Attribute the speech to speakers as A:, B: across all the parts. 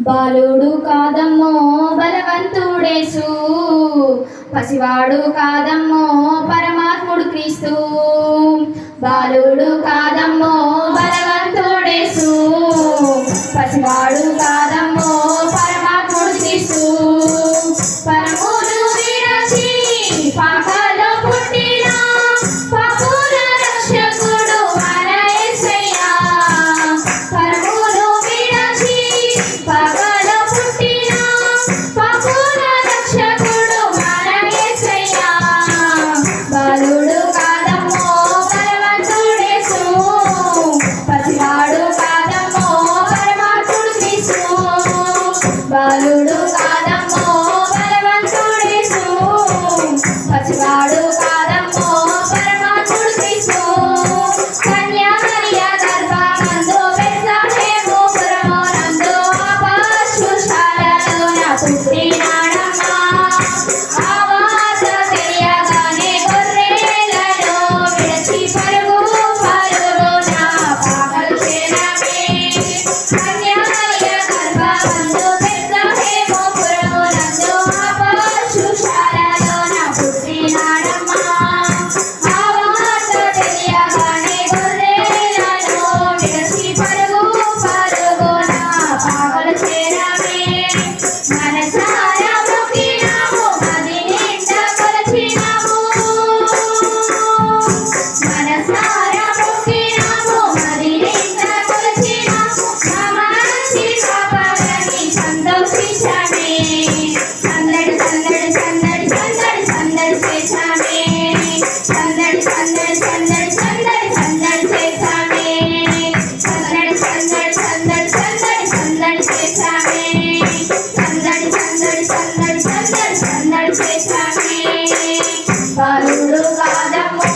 A: బాలుడు కాదమ్మో బలవంతుడేసు, పసివాడు కాదమ్మో పరమాత్ముడు క్రీస్తు. బాలుడు కాదమ్మో బలవంతుడేసు, పసివాడు కాదమ్మో పరమాత్ముడు క్రీస్తు. పరమును విడచి పాపలో పుట్టిన పాపుల రక్షకుడు మన యేసయ్యా. పరమును విడచి పాపలో పుట్టిన పాపుల రక్షకుడు మన యేసయ్యా. బాలుడు కాదమ్మో బలవంతుడేసు, పసివాడు కాదమ్మో పరమాత్ముడు క్రీస్తు. బాలుడు కాదమ్మో బలవంతుడేసు, పసివాడు కాదమ్మో పరమాత్ముడు క్రీస్తు. కన్యా మరియ గర్భమందు బెత్లెహేము పురమునందు పశుశాలలోన పుట్టినాడమ్మా. ఆ వార్త తెలియగానే గొర్రెలను విడిచి పరుగు పరుగున పాకలు చేరమే. కన్యా మరియ గర్భమందు బెత్లెహేము పురమునందు పశుశాలలోన పుట్టినాడమ్మా. ఆ వార్త తెలియగానే గొర్రెలను విడిచి పరుగు పరుగున పాకలు చేరమే. మనసారా మొక్కినాము, మది నిండా కొలిచినాము. మనసారా మొక్కినాము, మది నిండా కొలిచినాము. నా మంచి కాపరిని సంతోషించమే. సందడి సందడి సందడి సందడి సందడి చేశామే. సందడి సందడి సందడి సందడి సందడి చేశామే. సందడి సందడి సందడి సందడి సందడి చేశామే. సందడి సందడి సందడి సందడి సందడి చేశామే. బాలుడు కాదమ్మో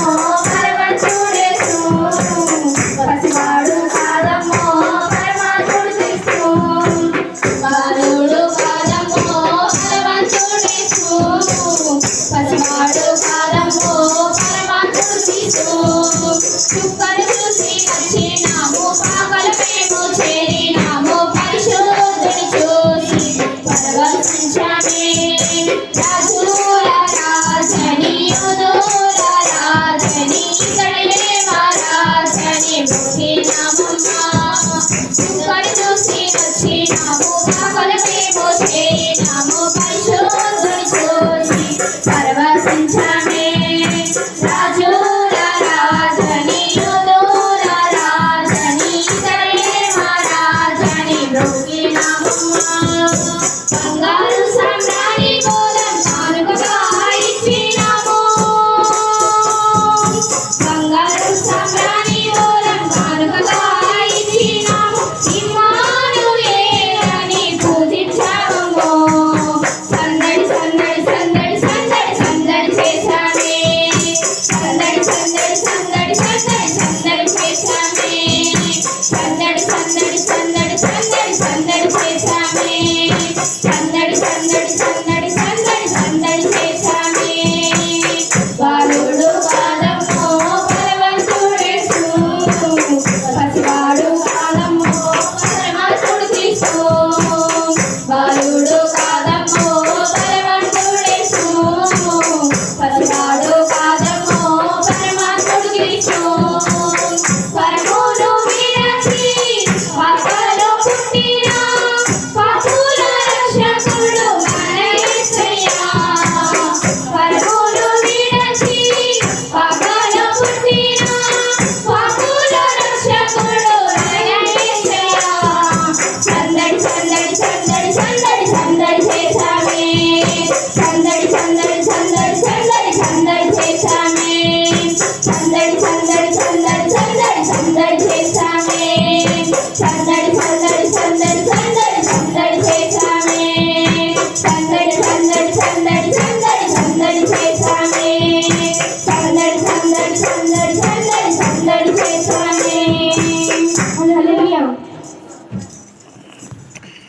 A: బలవంతుడేసు, పసివాడు కాదమ్మో పరమాత్ముడు క్రీస్తు. బాలుడు కాదమ్మో బలవంతుడేసు, పసివాడు కాదమ్మో పరమాత్ముడు క్రీస్తు. చుక్కలు చూసి వచ్చినాము, పాకలు మేము చేరినాము, పరిశుద్ధుని చూసి పరవశించామే. రాజుల రాజని యూదుల రాజని ఇతడే మా రాజని మొక్కినామమ్మా. చుక్కలు చూసి వచ్చినాము, పాకలు మేము చేరినాము, పరిశుద్ధుని చూసి పరవశించామే. రాజుల రాజని యూదుల రాజని ఇతడే మా రాజని మొక్కినామమ్మా. బంగారు సామ్రాణి మూలం కానుకగా ఇచ్చినాము. బంగారు సామ్రాణి మూలం కానుకగా ఇచ్చినాము. ఇమ్మానుయేలని పూజించామమ్మో. సందడి సందడి సందడి సందడి సందడి చేశామే. సందడి సందడి సందడి సందడి సందడి చేశామే. సందడి సందడి సందడి సందడి సందడి చేశామే.